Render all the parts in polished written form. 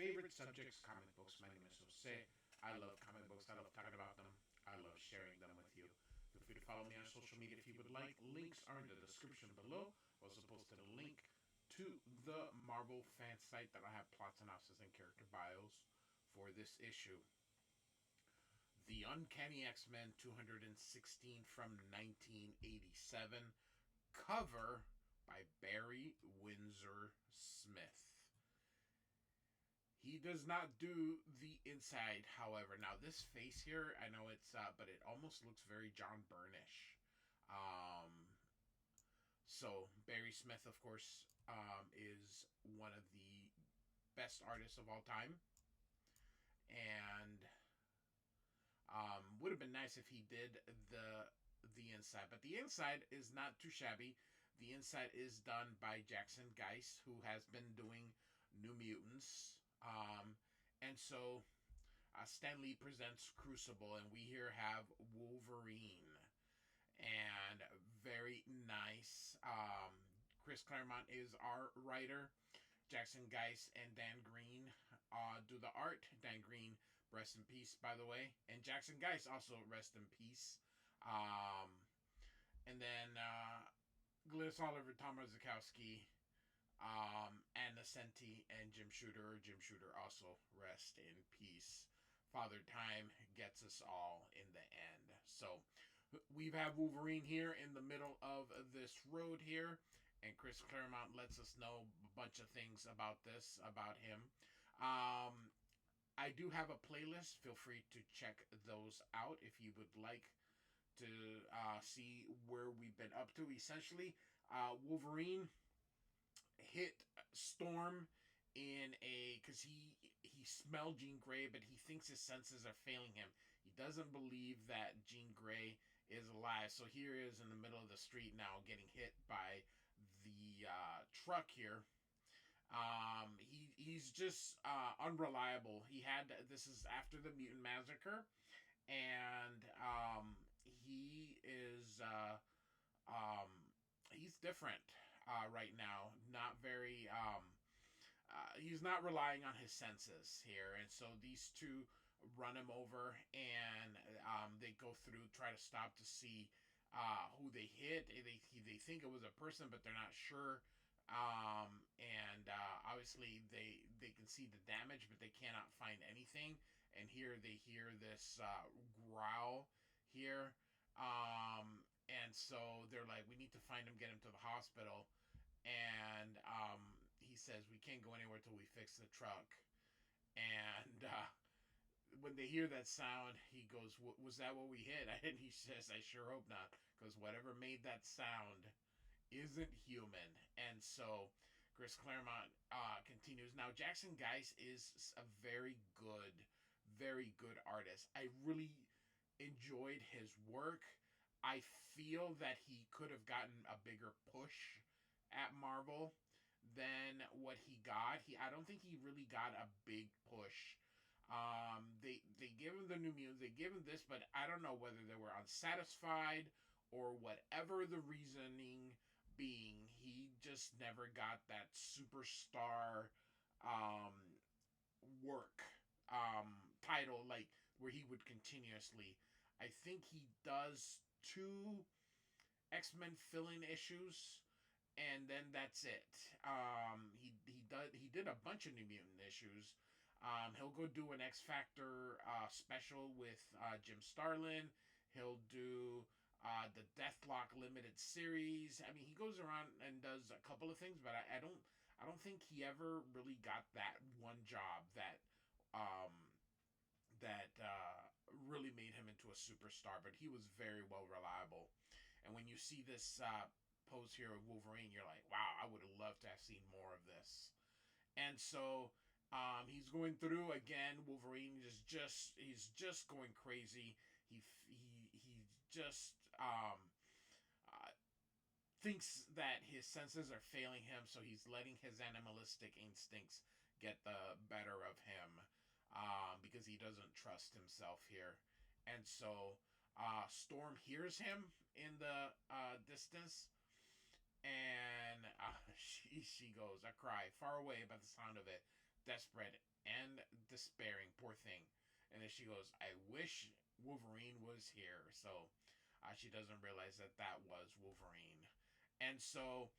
favorite subjects, comic books. My name is Jose. I love comic books. I love talking about them. I love sharing them with you. Feel free to follow me on social media if you would like. Links are in the description below. Also posted a link to the Marvel fan site that I have plot synopsis and character bios for this issue. The Uncanny X-Men 216 from 1987. Cover by Barry Windsor Smith. He does not do the inside, however. Now this face here, I know it's, but it almost looks very John Byrne-ish. So Barry Smith, of course, is one of the best artists of all time, and would have been nice if he did the inside, but the inside is not too shabby. The inside is done by Jackson Guice, who has been doing New Mutants. And so Stan Lee presents Crucible, and we here have Wolverine. And very nice. Chris Claremont is our writer. Jackson Guice and Dan Green do the art. Dan Green, rest in peace, by the way. And Jackson Guice also rest in peace. And then Glynis Oliver, Tom Rizikowski, Anna Senti, and Jim Shooter. Jim Shooter also rest in peace. Father Time gets us all in the end. So we've had Wolverine here in the middle of this road here, and Chris Claremont lets us know a bunch of things about this, about him. I do have a playlist. Feel free to check those out if you would like to see where we've been up to. Essentially, Wolverine hit Storm in a, because he smelled Jean Grey, but he thinks his senses are failing him. He doesn't believe that Jean Grey is alive. So here he is in the middle of the street now, getting hit by the truck here. He's just unreliable. This is after the Mutant Massacre, and he is he's different right now. Not very. He's not relying on his senses here, and so these two run him over, and they go through, try to stop to see who they hit. They think it was a person, but they're not sure. And obviously they can see the damage, but they cannot find anything. And here they hear this growl here. And so they're like, we need to find him, get him to the hospital. And he says, we can't go anywhere till we fix the truck. And when they hear that sound, he goes, was that what we hit? And he says, I sure hope not, because whatever made that sound isn't human. And so Chris Claremont continues. Now, Jackson Guice is a very good artist. I really enjoyed his work. I feel that he could have gotten a bigger push at Marvel than what he got. I don't think he really got a big push. They give him the New Mutants, they give him this, but I don't know whether they were unsatisfied or whatever the reasoning being. He just never got that superstar work title, like where he would continuously. I think he does 2 X-Men fill-in issues, and then that's it. He did a bunch of New Mutant issues. He'll go do an X Factor special with Jim Starlin. He'll do the Deathlock limited series. I mean, he goes around and does a couple of things, but I don't think he ever really got that one job that really made him into a superstar. But he was very well reliable. And when you see this pose here of Wolverine, you're like, wow, I would have loved to have seen more of this. And so he's going through again. Wolverine is he's just going crazy. He just thinks that his senses are failing him, so he's letting his animalistic instincts get the better of him because he doesn't trust himself here. And so Storm hears him in the distance, and she goes, a cry far away by the sound of it. desperate and despairing. Poor thing. And then she goes, I wish Wolverine was here. So she doesn't realize that that was Wolverine. And so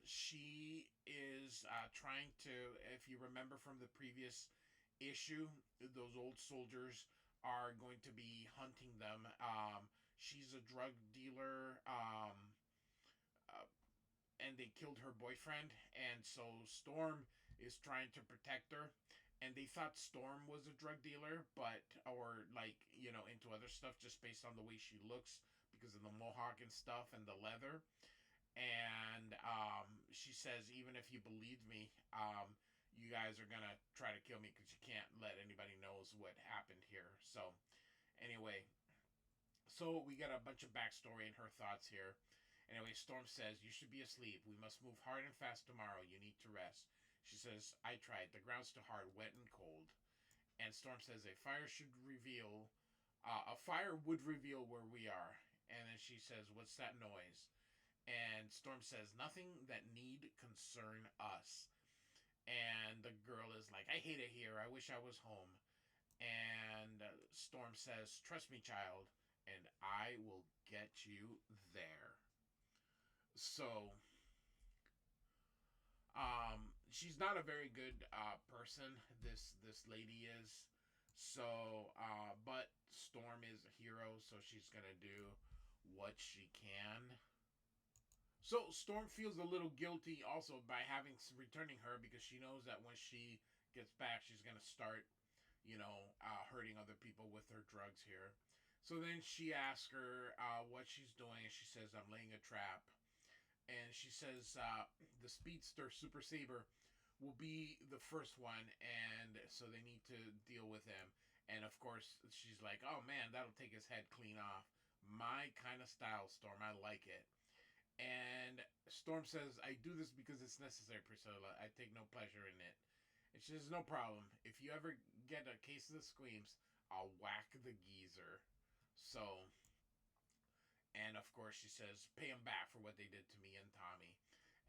she is trying to, if you remember from the previous issue, those old soldiers are going to be hunting them. She's a drug dealer. Uh, and they killed her boyfriend, and so Storm is trying to protect her. And they thought Storm was a drug dealer, but or like into other stuff just based on the way she looks because of the mohawk and stuff and the leather. And she says, even if you believed me, you guys are gonna try to kill me because you can't let anybody knows what happened here. So anyway, so we got a bunch of backstory and her thoughts here. Anyway, Storm says, you should be asleep. We must move hard and fast tomorrow. You need to rest. She says, I tried. The ground's too hard, wet and cold. And Storm says, a fire would reveal where we are. And then she says, what's that noise? And Storm says, nothing that need concern us. And the girl is like, I hate it here. I wish I was home. And Storm says, trust me, child, and I will get you there. So, she's not a very good person. This lady is. So, but Storm is a hero, so she's gonna do what she can. So Storm feels a little guilty also by having returning her because she knows that when she gets back, she's gonna start, hurting other people with her drugs here. So then she asks her what she's doing, and she says, "I'm laying a trap." And she says the speedster Super Saber will be the first one, and so they need to deal with him. And of course, she's like, "Oh man, that'll take his head clean off." My kind of style, Storm. I like it. And Storm says, "I do this because it's necessary, Priscilla. I take no pleasure in it." And she says, "No problem. If you ever get a case of the squeams, I'll whack the geezer." So, and of course, she says, "Pay him back for what they did to me and Tommy."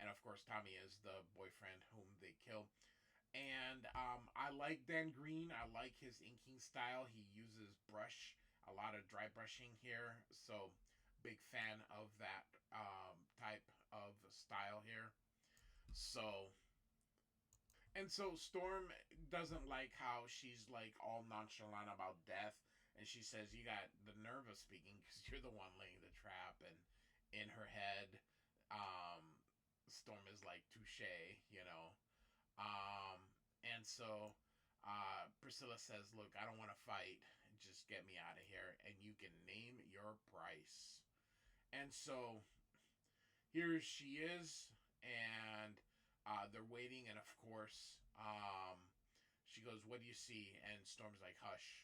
And of course, Tommy is the boyfriend whom they kill. And I like Dan Green. I like his inking style. He uses brush, a lot of dry brushing here. So, big fan of that type of style here. So, and so Storm doesn't like how she's like all nonchalant about death. And she says, you got the nerve of speaking because you're the one laying the trap. And in her head, um, Storm is like, touche, you know. Um, and so Priscilla says, look, I don't want to fight. Just get me out of here. And you can name your price. And so here she is. And they're waiting. And of course, she goes, what do you see? And Storm's like, hush.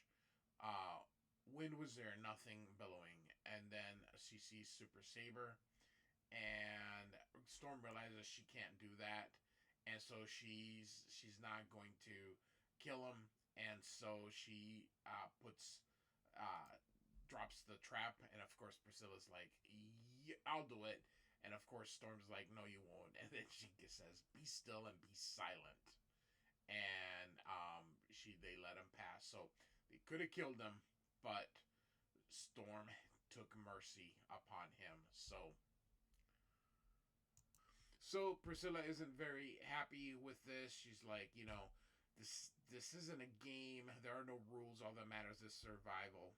Uh, wind was there, nothing billowing. And then she sees Super Saber. And Storm realizes she can't do that, and so she's not going to kill him, and so she puts uh, drops the trap, and of course Priscilla's like, yeah, I'll do it, and of course Storm's like, no, you won't, and then she says, be still and be silent, and they let him pass. So they could have killed him, but Storm took mercy upon him. So Priscilla isn't very happy with this. She's like, this isn't a game. There are no rules. All that matters is survival.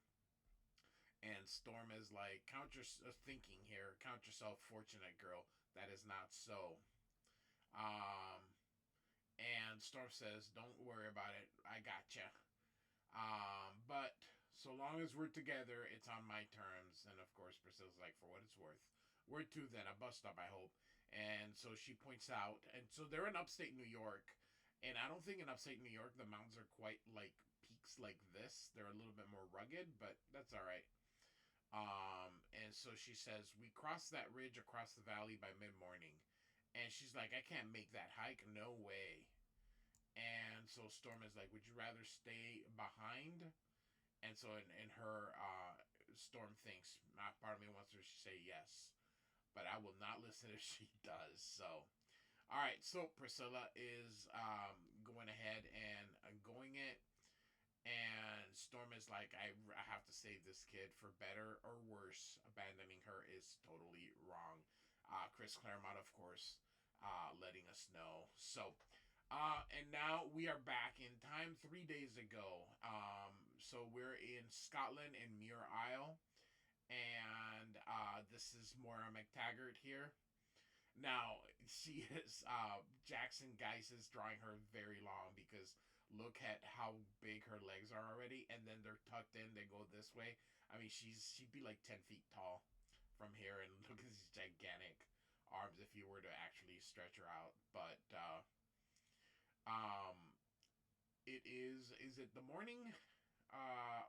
And Storm is like, count your thinking here. Count yourself fortunate, girl. That is not so. Um, and Storm says, don't worry about it. I gotcha. But so long as we're together, it's on my terms. And of course, Priscilla's like, for what it's worth. Where to then? A bus stop, I hope. And so she points out, and so they're in upstate New York. And I don't think in upstate New York the mountains are quite like peaks like this. They're a little bit more rugged, but that's all right. And so she says, we crossed that ridge across the valley by mid morning. And she's like, I can't make that hike. No way. And so Storm is like, would you rather stay behind? And so in her, Storm thinks, part of me wants her to say yes. But I will not listen if she does. So, all right. So Priscilla is going Storm is like, I have to save this kid for better or worse. Abandoning her is totally wrong. Chris Claremont, of course, letting us know. So, and now we are back in time 3 days ago. So we're in Scotland in Muir Isle, and this is Moira McTaggart here. Now she is Jackson Guice is drawing her very long because look at how big her legs are already, and then they're tucked in. They go this way. I mean, she'd be like 10 feet tall from here, and look at these gigantic arms if you were to actually stretch her out. But um, it is it the morning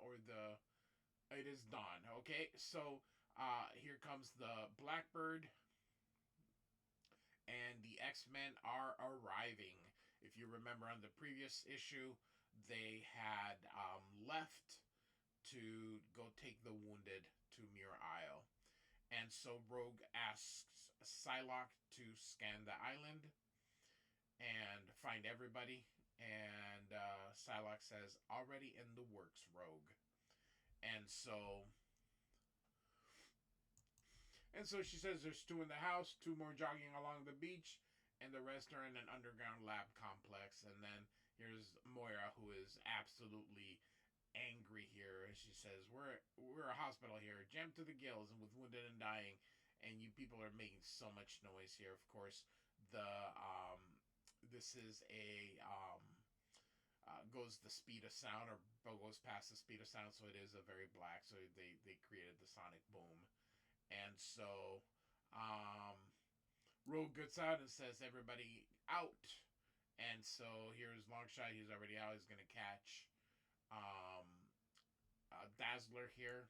or the it is dawn? Okay, so here comes the Blackbird and the X-Men are arriving. If you remember on the previous issue, they had left to go take the wounded to Muir Isle. And so Rogue asks Psylocke to scan the island and find everybody. And Psylocke says, already in the works, Rogue. And so And so she says there's two in the house, two more jogging along the beach, and the rest are in an underground lab complex. And then here's Moira, who is absolutely angry here. She says, "We're a hospital here, jammed to the gills, and with wounded and dying, and you people are making so much noise here." Of course, the this is a goes the speed of sound, or goes past the speed of sound, so it is a very black. So they created the sonic boom. And so Rogue gets out and says, everybody out. And so here's Longshot. He's already out. He's going to catch Dazzler here.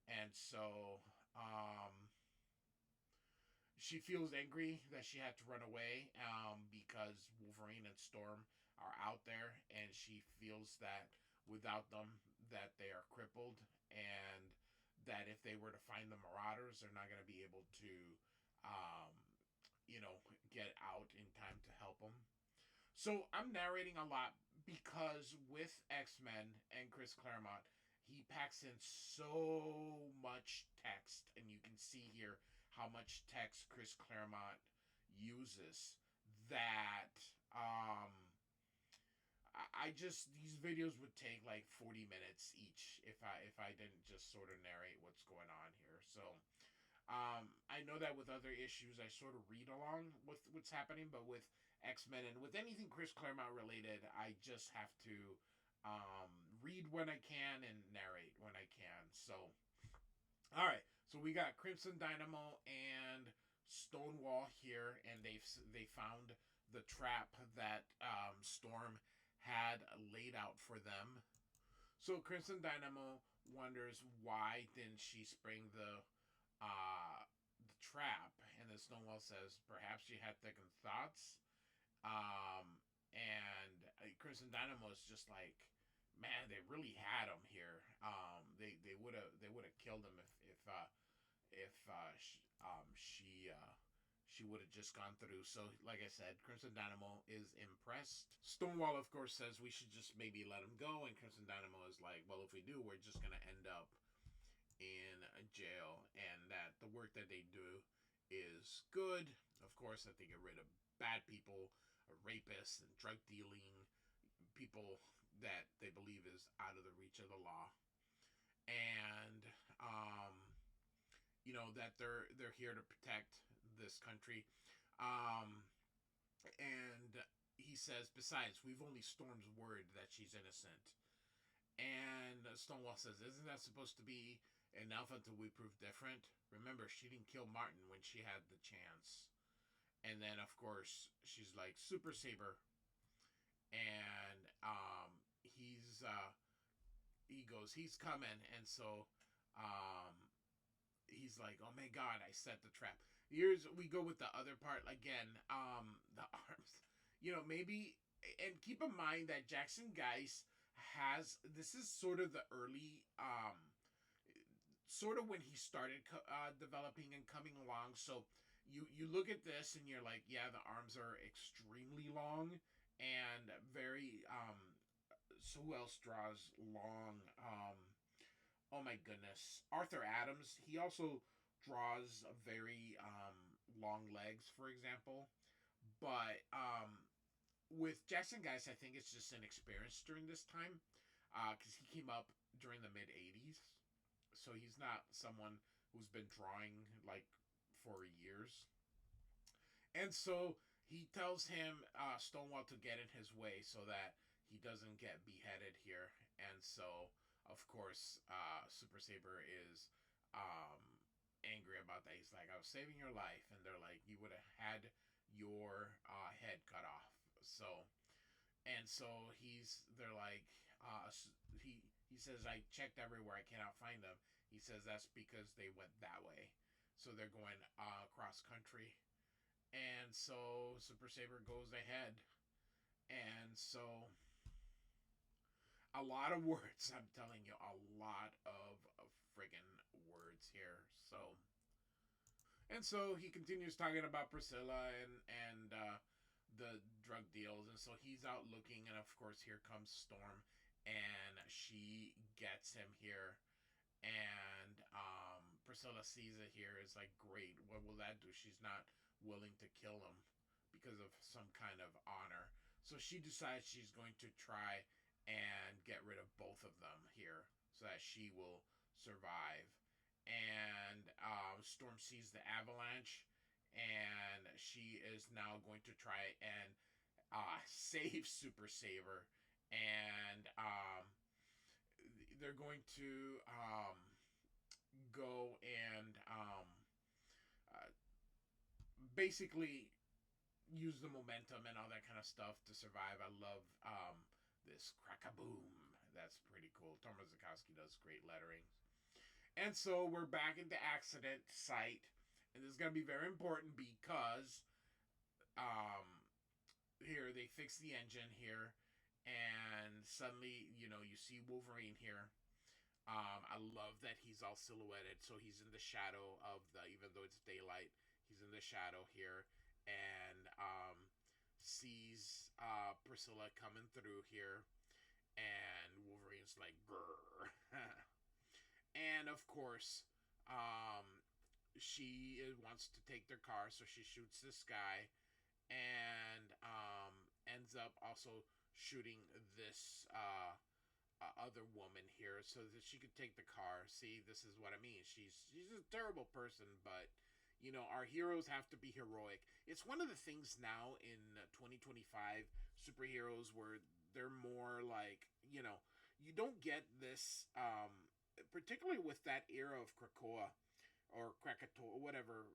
And so she feels angry that she had to run away because Wolverine and Storm are out there. And she feels that without them, that they are crippled. And that if they were to find the Marauders, they're not going to be able to, get out in time to help them. So I'm narrating a lot because with X-Men and Chris Claremont, he packs in so much text, and you can see here how much text Chris Claremont uses that I just these videos would take like 40 minutes each if I didn't just sort of narrate what's going on here. So I know that with other issues I sort of read along with what's happening, but with X-Men and with anything Chris Claremont related, I just have to read when I can and narrate when I can. So all right, so we got Crimson Dynamo and Stonewall here, and they found the trap that Storm had laid out for them. So Crimson Dynamo wonders why didn't she spring the trap, and then Stonewall says perhaps she had second thoughts. And Crimson Dynamo is just like, man, they really had him here. They would have killed him if she would have just gone through. So, like I said, Crimson Dynamo is impressed. Stonewall, of course, says we should just maybe let him go, and Crimson Dynamo is like, well, if we do, we're just gonna end up in a jail, and that the work that they do is good. Of course, that they get rid of bad people, rapists, and drug dealing people that they believe is out of the reach of the law, and that they're here to protect this country, and he says, besides, we've only Storm's word that she's innocent. And Stonewall says, isn't that supposed to be enough until we prove different? Remember, she didn't kill Martin when she had the chance. And then, of course, she's like, Super Saber. And he goes, he's coming. And so he's like, oh my God, I set the trap. Here's, we go with the other part again. The arms, maybe, and keep in mind that Jackson Guice this is sort of the early, sort of when he started developing and coming along. So you look at this and you're like, yeah, the arms are extremely long and very So who else draws long? Oh my goodness, Arthur Adams. He also draws very long legs, for example. But with Jackson Guice, I think it's just inexperience during this time, because he came up during the mid '80s, so he's not someone who's been drawing like for years. And so he tells him Stonewall to get in his way so that he doesn't get beheaded here. And so, of course, Super Saber is angry about that. He's like, "I was saving your life," and they're like, "You would have had your head cut off." So, and so they're like, he he says, "I checked everywhere. I cannot find them." He says that's because they went that way. So they're going cross country, and so Super Saber goes ahead. And so a lot of words, I'm telling you, a lot of friggin' words here. So and so he continues talking about Priscilla and the drug deals, and so he's out looking, and of course here comes Storm, and she gets him here, and Priscilla sees it here. Is like, great. What will that do? She's not willing to kill him because of some kind of honor. So she decides she's going to try and get rid of both of them here so that she will survive. And Storm sees the avalanche, and she is now going to try and save Super Saver. And they're going to go and uh, basically use the momentum and all that kind of stuff to survive. I love this crack a boom. That's pretty cool. Tomer Zakowski does great lettering. And so we're back at the accident site, and this is going to be very important because um, here they fix the engine here, and suddenly you see Wolverine here. I love that he's all silhouetted, so he's in the shadow of the, even though it's daylight, he's in the shadow here, and sees Priscilla coming through here, and Wolverine's like, grrr. And of course, um, she wants to take their car, so she shoots this guy, and ends up also shooting this other woman here so that she could take the car. See, this is what I mean. She's a terrible person, but our heroes have to be heroic. It's one of the things now in 2025 superheroes where they're more like, you don't get this particularly with that era of Krakoa or Krakatoa, whatever,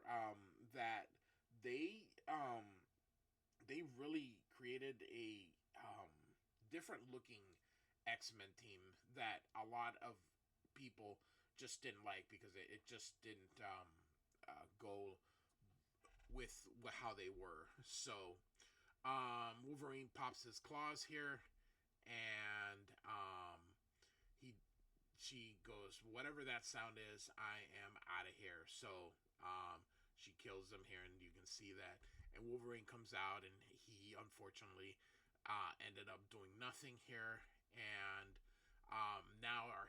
that they they really created a different looking X-Men team that a lot of people just didn't like because it just didn't go with how they were. So Wolverine pops his claws here, and he she goes, whatever that sound is, I am out of here. So she kills him here, and you can see that. And Wolverine comes out, and he unfortunately ended up doing nothing here. And now our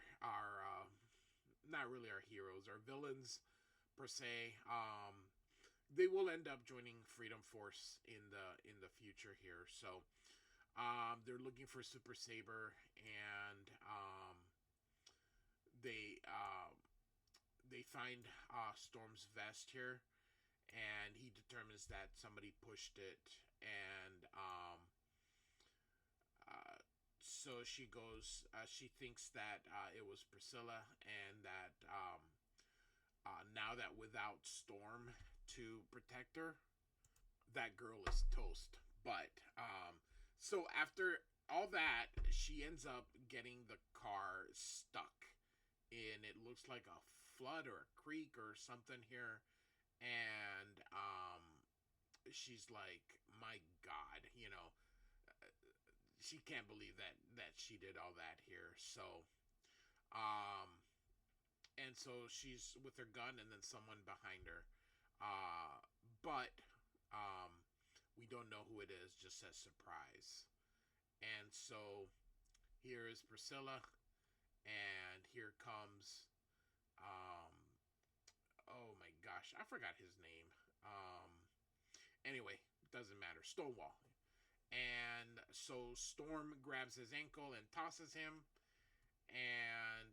not really our heroes, our villains per se, they will end up joining Freedom Force in the future here. So they're looking for Super Saber, and they they find Storm's vest here, and he determines that somebody pushed it, and so she goes. She thinks that it was Priscilla, and that now that without Storm to protect her, that girl is toast. But so after all that, she ends up getting the car stuck in, it looks like a flood or a creek or something here, and she's like, my God, she can't believe that she did all that here. So um and so she's with her gun, and then someone behind her, uh but um we don't know who it is, just says surprise. And so here is Priscilla, and here comes um oh my gosh, I forgot his name. Anyway, doesn't matter. Stonewall. And so Storm grabs his ankle and tosses him, and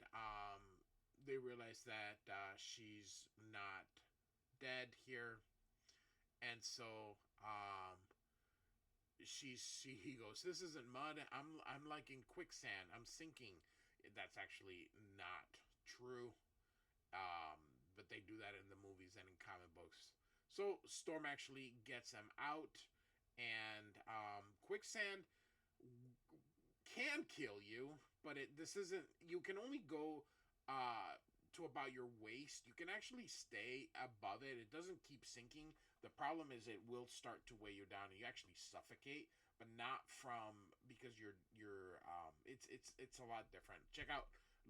they realize that she's not dead here, and so he goes, "This isn't mud. I'm like in quicksand. I'm sinking." That's actually not true. Um, but they do that in the movies and in comic books. So Storm actually gets him out, and quicksand can kill you, but this isn't. You can only go uh, to about your waist. You can actually stay above it. It doesn't keep sinking. The problem is it will start to weigh you down, and you actually suffocate, but not from because it's a lot different.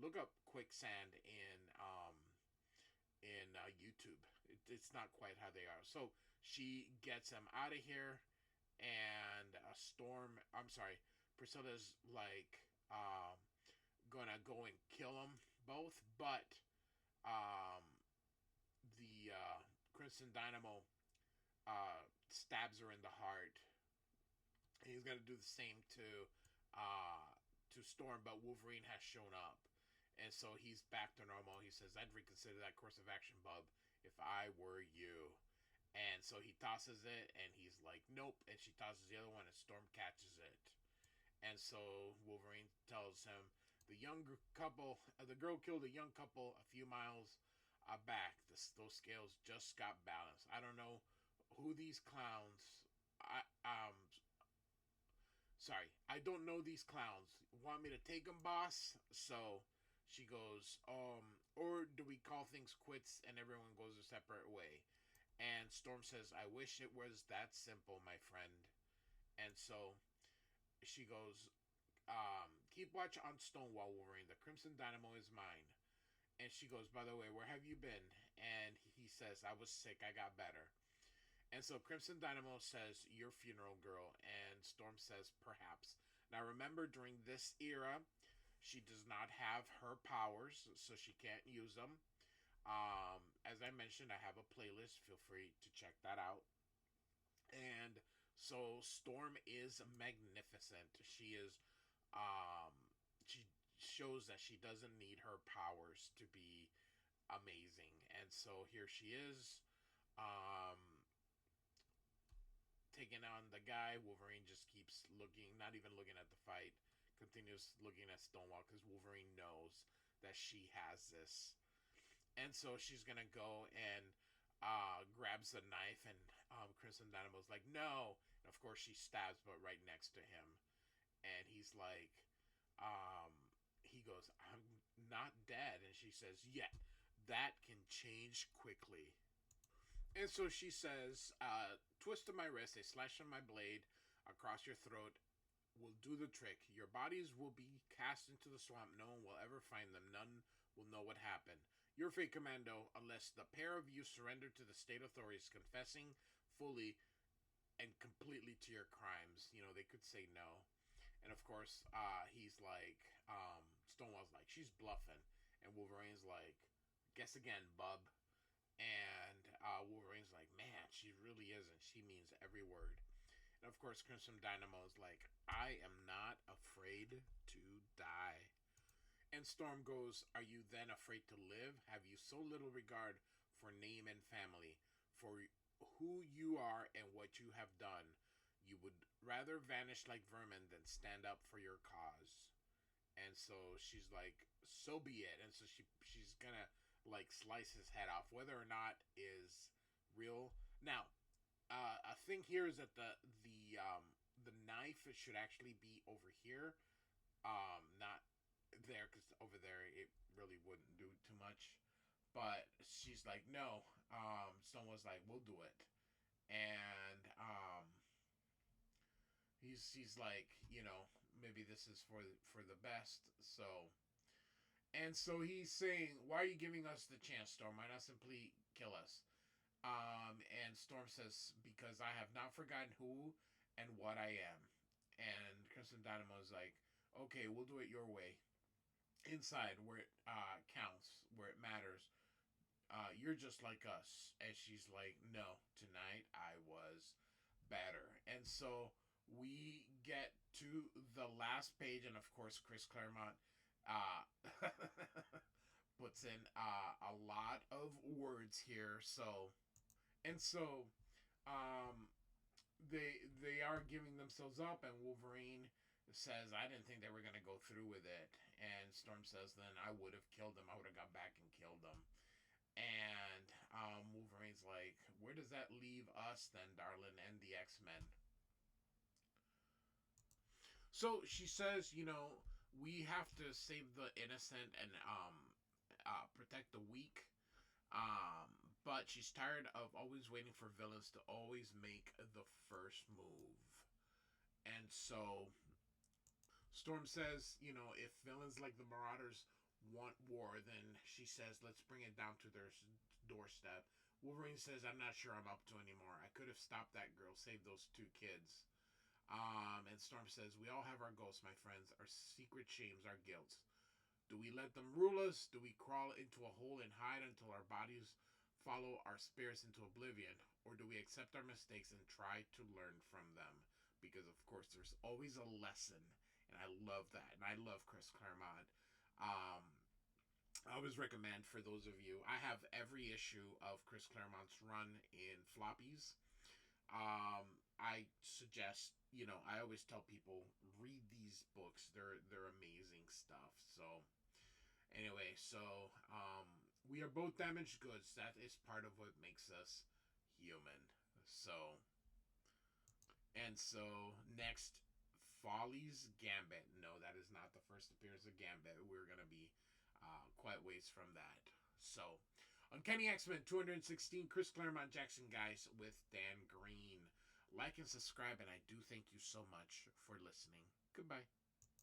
Look up quicksand in YouTube. It's not quite how they are. So she gets him out of here, and Storm. I'm sorry, Priscilla's like gonna go and kill them both, but um, the Crimson Dynamo stabs her in the heart. And he's gonna do the same to Storm, but Wolverine has shown up, and so he's back to normal. He says, "I'd reconsider that course of action, bub, if I were you." And so he tosses it, and he's like, "Nope." And she tosses the other one, and Storm catches it. And so Wolverine tells him the girl killed a young couple a few miles back. Those scales just got balanced. I don't know who these clowns. I don't know these clowns. Want me to take them, boss? So she goes, or do we call things quits and everyone goes a separate way? And Storm says, I wish it was that simple, my friend. And so she goes, keep watch on Stonewall, Wolverine. The Crimson Dynamo is mine. And she goes, by the way, where have you been? And he says, I was sick. I got better. And so Crimson Dynamo says, your funeral, girl. And Storm says, perhaps. Now remember, during this era, she does not have her powers, so she can't use them. As I mentioned, I have a playlist. Feel free to check that out. And so Storm is magnificent. Um, she shows that she doesn't need her powers to be amazing. And so here she is, taking on the guy. Wolverine just keeps looking, not even looking at the fight, continues looking at Stonewall because Wolverine knows that she has this. And so she's gonna go and grabs the knife, and Crimson Dynamo's like, no. And of course, she stabs, but right next to him. And he's like, um, he goes, I'm not dead. And she says, yeah, that can change quickly. And so she says, twist of my wrist, a slash of my blade across your throat will do the trick. Your bodies will be cast into the swamp. No one will ever find them. None will know what happened. Your fate, Commando, unless the pair of you surrender to the state authorities, confessing fully and completely to your crimes. You know, they could say no. And of course, he's like, Stonewall's like, she's bluffing. And Wolverine's like, guess again, bub. And Wolverine's like, man, she really isn't. She means every word. And of course, Crimson Dynamo's like, I am not afraid to die. And Storm goes, are you then afraid to live? Have you so little regard for name and family, for who you are and what you have done? You would rather vanish like vermin than stand up for your cause. And so she's like, so be it. And so she's gonna like slice his head off, whether or not is real. Now, a thing here is that the knife should actually be over here, not there, because over there it really wouldn't do too much. But she's like, no. Someone's like, we'll do it, and he's like, maybe this is for the best. So he's saying, why are you giving us the chance, Storm? Why not simply kill us? And Storm says, because I have not forgotten who and what I am. And Crimson Dynamo is like, Okay, we'll do it your way. Inside, where it counts, where it matters, you're just like us. And she's like, no, tonight I was better. And so we get to the last page, and of course, Chris Claremont uh, puts in a lot of words here. So um, they are giving themselves up, and Wolverine says, "I didn't think they were gonna go through with it." And Storm says, "Then I would have killed them. I would have got back and killed them." And Wolverine's like, "Where does that leave us then, darling, and the X-Men?" So she says, we have to save the innocent and protect the weak. But she's tired of always waiting for villains to always make the first move. And so Storm says, if villains like the Marauders want war, then she says, let's bring it down to their doorstep. Wolverine says, I'm not sure I'm up to anymore. I could have stopped that girl, saved those two kids. And Storm says, we all have our ghosts, my friends, our secret shames, our guilts. Do we let them rule us? Do we crawl into a hole and hide until our bodies follow our spirits into oblivion? Or do we accept our mistakes and try to learn from them? Because, of course, there's always a lesson. And I love that. And I love Chris Claremont. I always recommend for those of you, I have every issue of Chris Claremont's run in floppies. I suggest, I always tell people read these books. They're amazing stuff. So anyway, we are both damaged goods. That is part of what makes us human. So next, Folly's Gambit. No, that is not the first appearance of Gambit. We're gonna be quite ways from that. So, Uncanny X-Men 216, Chris Claremont, Jackson Guice with Dan Green. Like and subscribe, and I do thank you so much for listening. Goodbye.